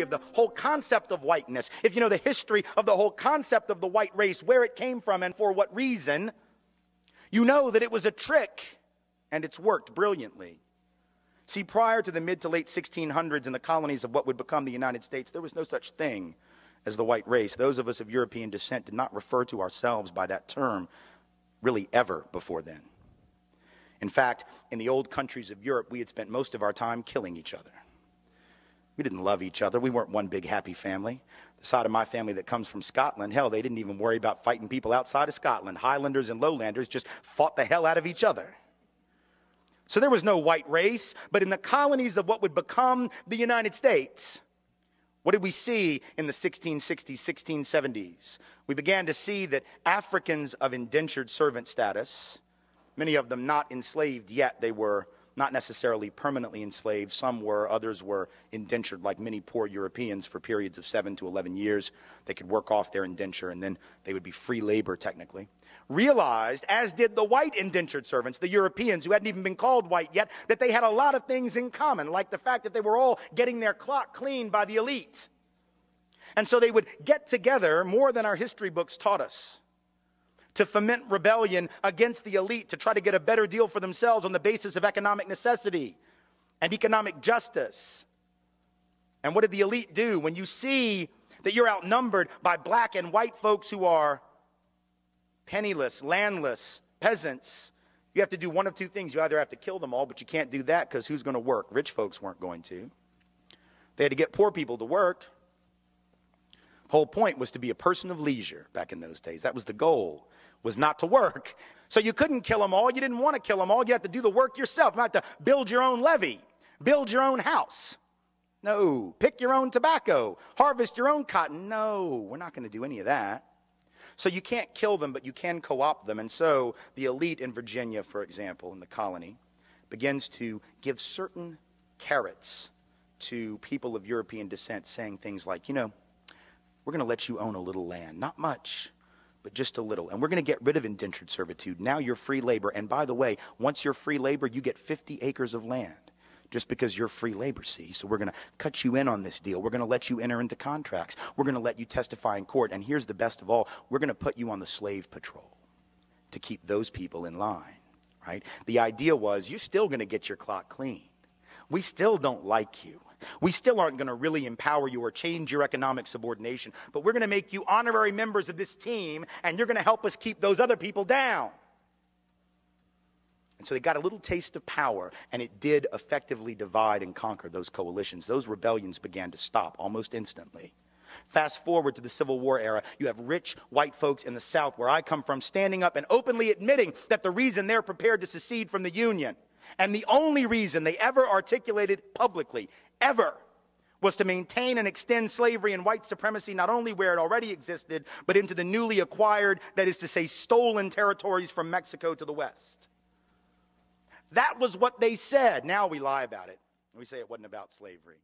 of the whole concept of whiteness, if you know the history of the whole concept of the white race, where it came from and for what reason, you know that it was a trick, and it's worked brilliantly. See, prior to the mid to late 1600s in the colonies of what would become the United States, there was no such thing as the white race. Those of us of European descent did not refer to ourselves by that term really ever before then. In fact, in the old countries of Europe, we had spent most of our time killing each other. We didn't love each other. We weren't one big happy family. The side of my family that comes from Scotland, hell, they didn't even worry about fighting people outside of Scotland. Highlanders and Lowlanders just fought the hell out of each other. So there was no white race, but in the colonies of what would become the United States, what did we see in the 1660s, 1670s? We began to see that Africans of indentured servant status, many of them not enslaved yet, they were not necessarily permanently enslaved. Some were, others were indentured like many poor Europeans for periods of 7 to 11 years. They could work off their indenture and then they would be free labor technically. Realized, as did the white indentured servants, the Europeans who hadn't even been called white yet, that they had a lot of things in common, like the fact that they were all getting their clock cleaned by the elite. And so they would get together more than our history books taught us, to foment rebellion against the elite, to try to get a better deal for themselves on the basis of economic necessity and economic justice. And what did the elite do? When you see that you're outnumbered by black and white folks who are penniless, landless, peasants, you have to do one of two things. You either have to kill them all, but you can't do that because who's going to work? Rich folks weren't going to. They had to get poor people to work. The whole point was to be a person of leisure back in those days. That was the goal, was not to work. So you couldn't kill them all. You didn't want to kill them all. You had to do the work yourself. You had to build your own levee, build your own house. No. Pick your own tobacco, harvest your own cotton. No, we're not going to do any of that. So you can't kill them, but you can co-opt them. And so the elite in Virginia, for example, in the colony, begins to give certain carrots to people of European descent, saying things like, you know, we're going to let you own a little land, not much, but just a little. And we're going to get rid of indentured servitude. Now you're free labor. And by the way, once you're free labor, you get 50 acres of land just because you're free labor, see? So we're going to cut you in on this deal. We're going to let you enter into contracts. We're going to let you testify in court. And here's the best of all. We're going to put you on the slave patrol to keep those people in line, right? The idea was you're still going to get your clock clean. We still don't like you. We still aren't going to really empower you or change your economic subordination, but we're going to make you honorary members of this team, and you're going to help us keep those other people down. And so they got a little taste of power, and it did effectively divide and conquer those coalitions. Those rebellions began to stop almost instantly. Fast forward to the Civil War era, you have rich white folks in the South, where I come from, standing up and openly admitting that the reason they're prepared to secede from the Union, and the only reason they ever articulated publicly, ever, was to maintain and extend slavery and white supremacy not only where it already existed, but into the newly acquired, that is to say, stolen territories from Mexico to the west. That was what they said. Now we lie about it. We say it wasn't about slavery.